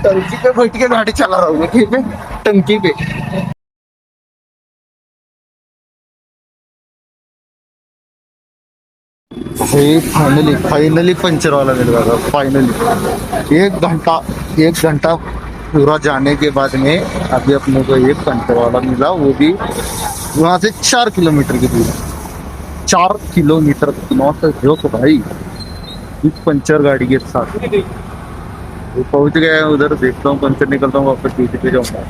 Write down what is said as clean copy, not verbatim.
टंकी पे बैठ के गाड़ी चला रहा हूँ, ठीक है, टंकी पे। भाई फाइनली फाइनली पंचर वाला मिल गया था, फाइनली। 1 घंटा पूरा जाने के बाद में अभी अपने को एक पंचर वाला मिला, वो भी वहां से 4 किलोमीटर की दूरी। 4 किलोमीटर नॉट जोक भाई, एक पंचर गाड़ी के साथ। वो पहुंच गया है उधर, देखता हूँ पंचर निकलता हूँ वापस ड्यूटी पे जाऊंगा।